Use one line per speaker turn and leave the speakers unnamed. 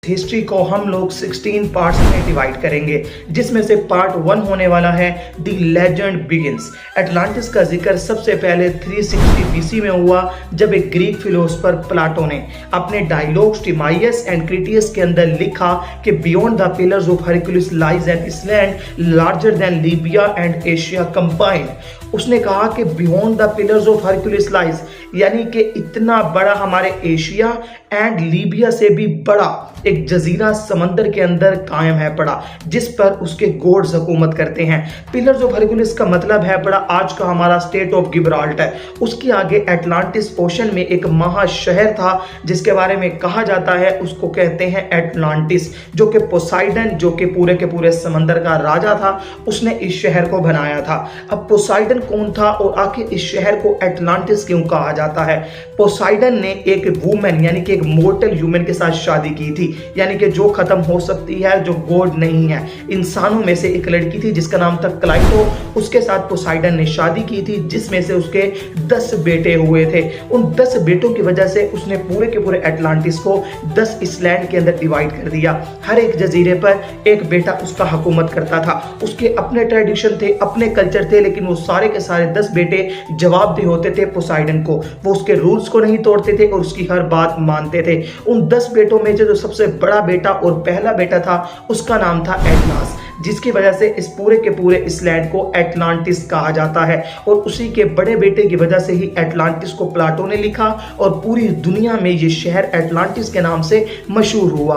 History को हम लोग 16 पार्ट्स में डिवाइड करेंगे, जिसमें से पार्ट 1 होने वाला है द लेजेंड बिगिंस। एटलांटिस का जिक्र सबसे पहले 360 बीसी में हुआ, जब एक ग्रीक फिलोसफर प्लाटो ने अपने डायलॉग्स टिमाइयस एंड क्रिटियस के अंदर लिखा कि beyond the pillars of Hercules lies an island larger than Libya and Asia combined. उसने कहा कि beyond the pillars of Hercules lies, यानी कि इतना बड़ा हमारे एशिया एंड लीबिया से भी बड़ा एक जजीरा समंदर के अंदर कायम है पड़ा, जिस पर उसके गॉड्स हुकूमत करते हैं। पिलर्स ऑफ हरक्यूलिस का मतलब है पड़ा आज का हमारा स्टेट ऑफ गिब्राल्टर। उसके आगे एटलांटिस ओशन में एक महाशहर था जिसके बारे में कहा जाता है, उसको कहते हैं एटलांटिस, जो कि पोसाइडन, जो कि पूरे के पूरे समंदर का राजा था, उसने इस शहर को बनाया था। अब पोसाइडन कौन था और आखिर इस शहर को एटलांटिस क्यों कहा जाता है? पोसाइडन ने एक वुमेन यानी कि एक मोर्टल ह्यूमन के साथ शादी की थी, यानी कि जो खत्म हो सकती है, जो गॉड नहीं है, इंसानों में से एक लड़की थी जिसका नाम था क्लाइटो। उसके साथ पोसाइडन ने शादी की थी, जिसमें से उसके 10 बेटे हुए थे। उन 10 बेटों की वजह से उसने पूरे के पूरे एटलांटिस को 10 इसलैंड के अंदर डिवाइड कर दिया। हर एक जजीरे पर एक बेटा उसका हुकूमत करता था। उसके अपने ट्रेडिशन थे, अपने कल्चर थे, लेकिन वो सारे के सारे 10 बेटे जवाबदेह होते थे पोसाइडन को। वो उसके रूल्स को नहीं तोड़ते थे और उसकी हर बात मानते थे। उन 10 बेटों में जो सबसे बड़ा बेटा और पहला बेटा था, उसका नाम था एटलास, जिसकी वजह से इस पूरे के पूरे इस लैंड को एटलांटिस कहा जाता है। और उसी के बड़े बेटे की वजह से ही एटलांटिस को प्लाटो ने लिखा और पूरी दुनिया में ये शहर एटलांटिस के नाम से मशहूर हुआ।